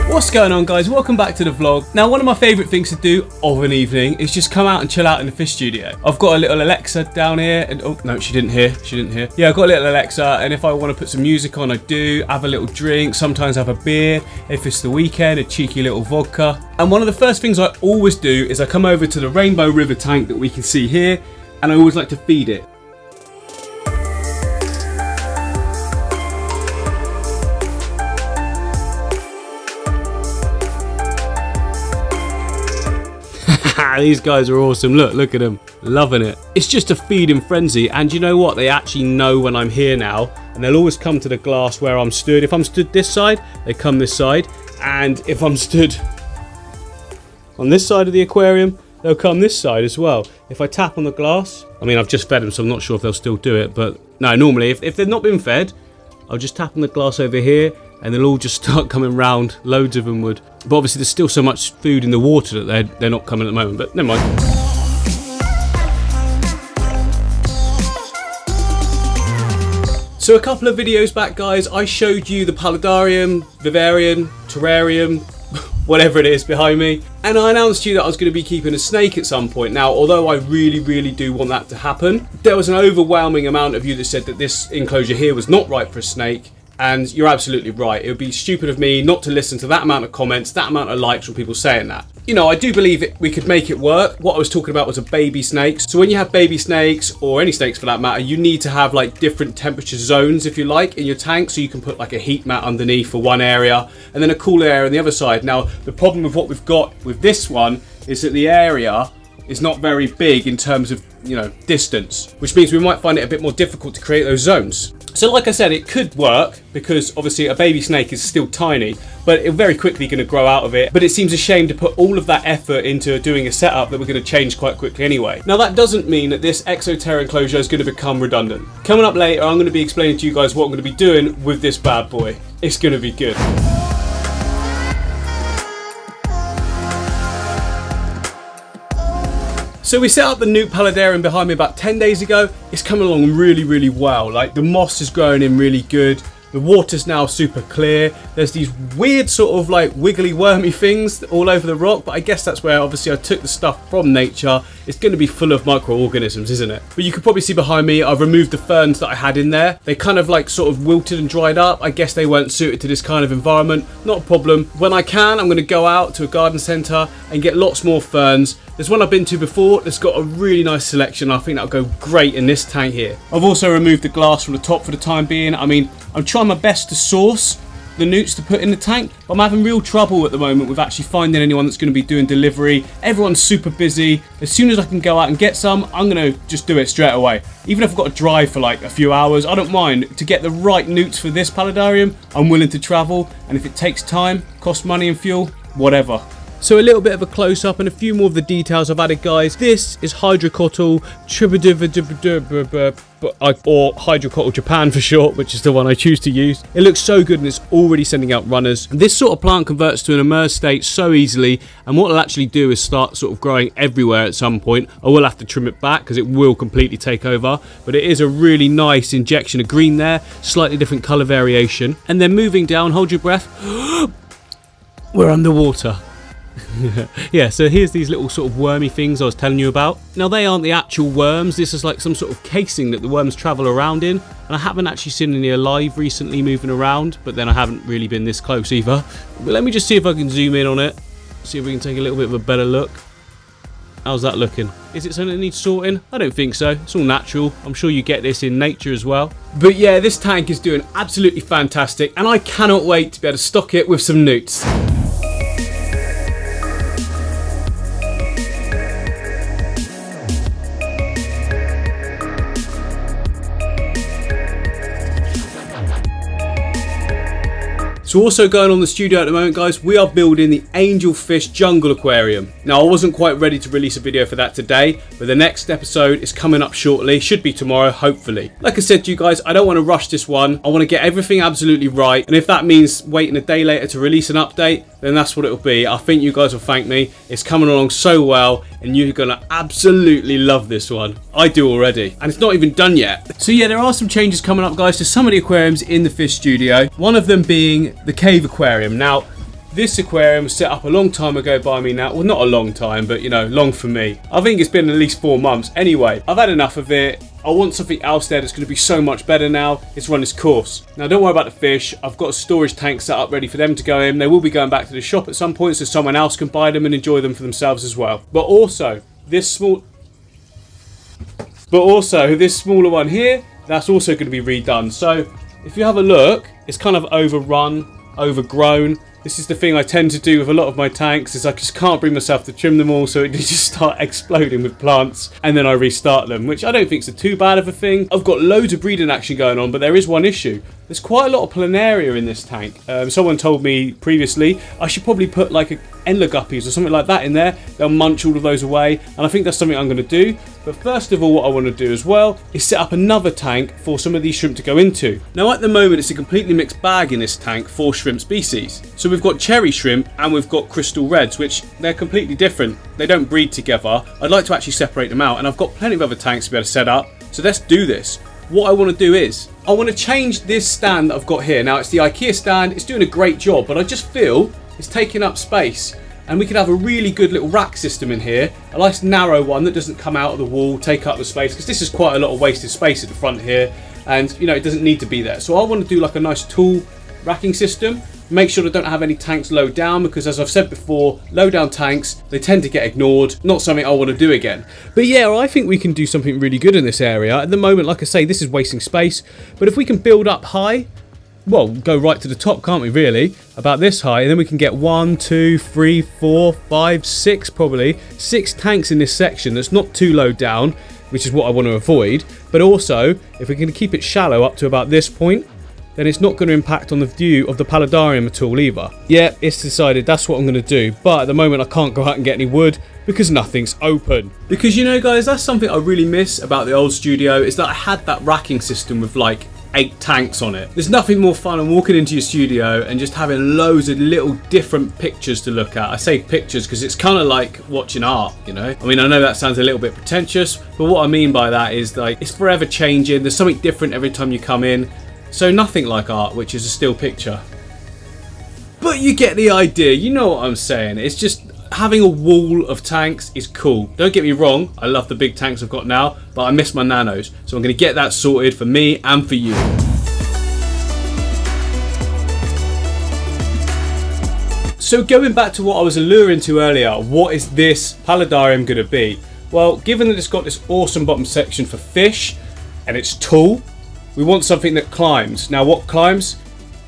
What's going on, guys? Welcome back to the vlog. Now, one of my favourite things to do of an evening is just come out and chill out in the fish studio. I've got a little Alexa down here, and oh no, she didn't hear. Yeah, I've got a little Alexa, and if I want to put some music on, I do. Have a little drink, sometimes have a beer. If it's the weekend, a cheeky little vodka. And one of the first things I always do is I come over to the Rainbow River tank that we can see here, and I always like to feed it. These guys are awesome. Look at them, loving it. It's just a feeding frenzy, and you know what? They actually know when I'm here now, and they'll always come to the glass where I'm stood. If I'm stood this side, they come this side, and if I'm stood on this side of the aquarium, they'll come this side as well. If I tap on the glass, I mean, I've just fed them, so I'm not sure if they'll still do it, but no, normally if they've not been fed, I'll just tap on the glass over here, and they'll all just start coming round. Loads of them would. But obviously there's still so much food in the water that they're not coming at the moment, but never mind. So a couple of videos back, guys, I showed you the Palladarium, vivarium, terrarium, whatever it is behind me, and I announced to you that I was going to be keeping a snake at some point. Now, although I really do want that to happen, there was an overwhelming amount of you that said that this enclosure here was not right for a snake. And you're absolutely right. It would be stupid of me not to listen to that amount of comments, that amount of likes from people saying that. You know, I do believe we could make it work. What I was talking about was a baby snake. So when you have baby snakes, or any snakes for that matter, you need to have like different temperature zones, if you like, in your tank. So you can put like a heat mat underneath for one area, and then a cool area on the other side. Now, the problem with what we've got with this one is that the area is not very big in terms of, you know, distance, which means we might find it a bit more difficult to create those zones. So like I said, it could work because obviously a baby snake is still tiny, but it's very quickly going to grow out of it. But it seems a shame to put all of that effort into doing a setup that we're going to change quite quickly anyway. Now, that doesn't mean that this Exoterra enclosure is going to become redundant. Coming up later, I'm going to be explaining to you guys what I'm going to be doing with this bad boy. It's going to be good. So we set up the new Palladarium behind me about 10 days ago. It's coming along really well. Like, the moss is growing in really good. The water's now super clear. There's these weird sort of like wiggly wormy things all over the rock, but I guess that's where obviously I took the stuff from nature. It's going to be full of microorganisms, isn't it? But you can probably see behind me, I've removed the ferns that I had in there. They kind of like sort of wilted and dried up. I guess they weren't suited to this kind of environment. Not a problem. When I can, I'm going to go out to a garden centre and get lots more ferns. There's one I've been to before that's got a really nice selection. I think that'll go great in this tank here. I've also removed the glass from the top for the time being. I mean, I'm trying my best to source the newts to put in the tank, but I'm having real trouble at the moment with actually finding anyone that's going to be doing delivery. Everyone's super busy. As soon as I can go out and get some, I'm going to just do it straight away. Even if I've got to drive for like a few hours, I don't mind. To get the right newts for this Palladarium, I'm willing to travel, and if it takes time, costs money and fuel, whatever. So a little bit of a close-up and a few more of the details I've added, guys. This is 𝐻𝐿 or 𝐻𝐿 Japan for short, which is the one I choose to use. It looks so good and it's already sending out runners. This sort of plant converts to an immersed state so easily, and what it'll actually do is start sort of growing everywhere at some point. I will have to trim it back because it will completely take over, but it is a really nice injection of green there, slightly different colour variation. And then moving down, hold your breath, we're underwater. Yeah, so here's these little sort of wormy things I was telling you about. Now, they aren't the actual worms. This is like some sort of casing that the worms travel around in, and I haven't actually seen any alive recently moving around, but then I haven't really been this close either. But let me just see if I can zoom in on it, see if we can take a little bit of a better look. How's that looking? Is it something that needs sorting? I don't think so. It's all natural. I'm sure you get this in nature as well. But yeah, this tank is doing absolutely fantastic, and I cannot wait to be able to stock it with some newts. So also going on in the studio at the moment, guys, we are building the Angelfish Jungle aquarium. Now, I wasn't quite ready to release a video for that today, but the next episode is coming up shortly. Should be tomorrow, hopefully. Like I said to you guys, I don't want to rush this one. I want to get everything absolutely right, and if that means waiting a day later to release an update, then that's what it'll be. I think you guys will thank me. It's coming along so well, and you're gonna absolutely love this one. I do already, and it's not even done yet. So yeah, there are some changes coming up, guys, to some of the aquariums in the fish studio. One of them being the cave aquarium. Now, This aquarium was set up a long time ago by me now. Well, not a long time, but you know, long for me. I think it's been at least 4 months. Anyway, I've had enough of it. I want something else there that's going to be so much better now. It's run its course. Now, don't worry about the fish. I've got a storage tank set up ready for them to go in. They will be going back to the shop at some point so someone else can buy them and enjoy them for themselves as well. But also, this smaller one here, that's also going to be redone. So, if you have a look, it's kind of overrun, overgrown. This is the thing I tend to do with a lot of my tanks, is I just can't bring myself to trim them all, so it just start exploding with plants, and then I restart them, which I don't think is too bad of a thing. I've got loads of breeding action going on, but there is one issue. There's quite a lot of planaria in this tank. Someone told me previously I should probably put like endler guppies or something like that in there. They'll munch all of those away, and I think that's something I'm going to do. But first of all, what I want to do as well is set up another tank for some of these shrimp to go into. Now at the moment it's a completely mixed bag in this tank for shrimp species. So we've got cherry shrimp and we've got crystal reds, which they're completely different. They don't breed together. I'd like to actually separate them out, and I've got plenty of other tanks to be able to set up. So let's do this. What I want to do is, I want to change this stand that I've got here. Now it's the IKEA stand, it's doing a great job, but I just feel it's taking up space. And we could have a really good little rack system in here, a nice narrow one that doesn't come out of the wall, take up the space, because this is quite a lot of wasted space at the front here, and you know, it doesn't need to be there. So I want to do like a nice tall racking system. Make sure I don't have any tanks low down, because as I've said before, low down tanks, they tend to get ignored. Not something I want to do again. But yeah, I think we can do something really good in this area. At the moment, like I say, this is wasting space. But if we can build up high, well, go right to the top, can't we really? About this high, and then we can get 1, 2, 3, 4, 5, 6 probably. 6 tanks in this section that's not too low down, which is what I want to avoid. But also, if we can keep it shallow up to about this point, then it's not going to impact on the view of the Palladarium at all either. Yeah, it's decided that's what I'm going to do, but at the moment I can't go out and get any wood because nothing's open. Because you know guys, that's something I really miss about the old studio, is that I had that racking system with like 8 tanks on it. There's nothing more fun than walking into your studio and just having loads of little different pictures to look at. I say pictures because it's kind of like watching art, you know? I mean, I know that sounds a little bit pretentious, but what I mean by that is like, it's forever changing. There's something different every time you come in. So nothing like art, which is a still picture. But you get the idea, you know what I'm saying. It's just having a wall of tanks is cool. Don't get me wrong, I love the big tanks I've got now, but I miss my nanos. So I'm going to get that sorted for me and for you. So going back to what I was alluring to earlier, what is this Palladarium going to be? Well, given that it's got this awesome bottom section for fish, and it's tall, we want something that climbs. Now what climbs?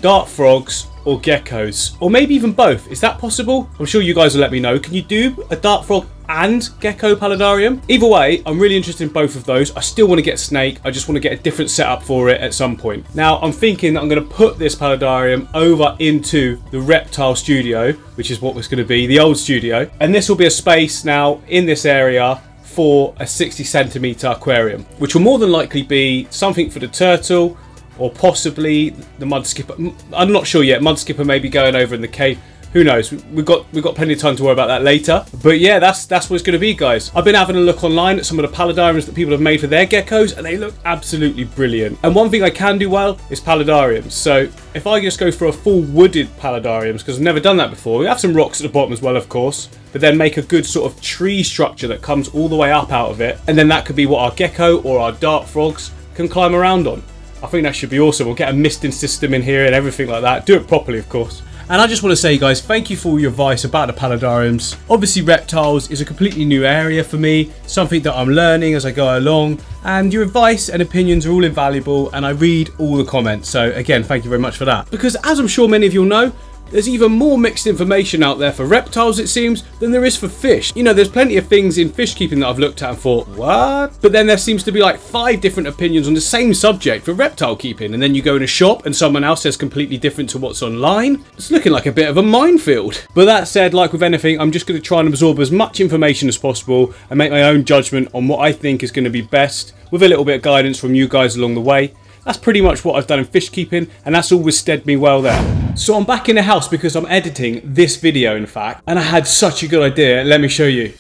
Dart frogs or geckos, or maybe even both. Is that possible? I'm sure you guys will let me know. Can you do a dart frog and gecko Palladarium? Either way, I'm really interested in both of those. I still want to get snake. I just want to get a different setup for it at some point. Now I'm thinking that I'm going to put this Palladarium over into the reptile studio, which is what was going to be the old studio, and this will be a space now in this area for a 60cm aquarium, which will more than likely be something for the turtle, or possibly the mud skipper. I'm not sure yet. Mud skipper may be going over in the cave. Who knows? We've got plenty of time to worry about that later. But yeah, that's what it's going to be, guys. I've been having a look online at some of the Palladariums that people have made for their geckos, and they look absolutely brilliant. And one thing I can do well is Palladariums. So if I just go for a full wooded Palladariums, because I've never done that before, we have some rocks at the bottom as well, of course, but then make a good sort of tree structure that comes all the way up out of it, and then that could be what our gecko or our dart frogs can climb around on. I think that should be awesome. We'll get a misting system in here and everything like that. Do it properly, of course. And I just want to say, guys, thank you for all your advice about the Palladariums. Obviously, reptiles is a completely new area for me, something that I'm learning as I go along, and your advice and opinions are all invaluable, and I read all the comments. So again, thank you very much for that. Because as I'm sure many of you know, there's even more mixed information out there for reptiles, it seems, than there is for fish. You know, there's plenty of things in fish keeping that I've looked at and thought, what? But then there seems to be like 5 different opinions on the same subject for reptile keeping, and then you go in a shop and someone else says completely different to what's online. It's looking like a bit of a minefield. But that said, like with anything, I'm just going to try and absorb as much information as possible and make my own judgment on what I think is going to be best, with a little bit of guidance from you guys along the way. That's pretty much what I've done in fish keeping, and that's always steered me well there. So I'm back in the house because I'm editing this video, in fact, and I had such a good idea. Let me show you.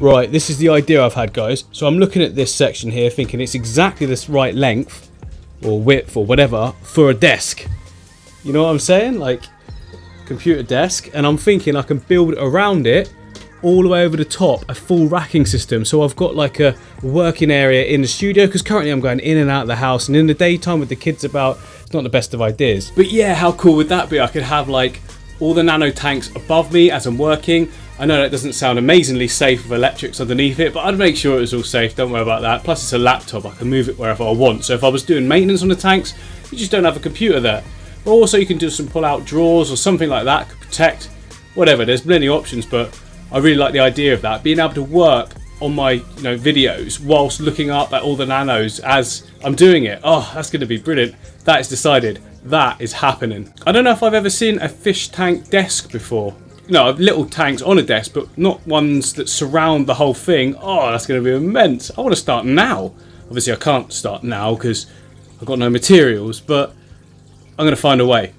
Right, this is the idea I've had, guys. So I'm looking at this section here thinking it's exactly this right length or width or whatever for a desk. You know what I'm saying? Like, computer desk. And I'm thinking I can build around it all the way over the top a full racking system. So I've got like a working area in the studio, because currently I'm going in and out of the house, and in the daytime with the kids about, it's not the best of ideas. But yeah, how cool would that be? I could have like all the nano tanks above me as I'm working. I know that doesn't sound amazingly safe with electrics underneath it, but I'd make sure it was all safe, don't worry about that. Plus it's a laptop, I can move it wherever I want. So if I was doing maintenance on the tanks, you just don't have a computer there. But also you can do some pull-out drawers or something like that, could protect, whatever, there's many options, but I really like the idea of that, being able to work on my videos whilst looking up at all the nanos as I'm doing it. Oh, that's going to be brilliant. That is decided. That is happening. I don't know if I've ever seen a fish tank desk before. No, little tanks on a desk, but not ones that surround the whole thing. Oh, that's going to be immense. I want to start now. Obviously I can't start now because I've got no materials, but I'm going to find a way.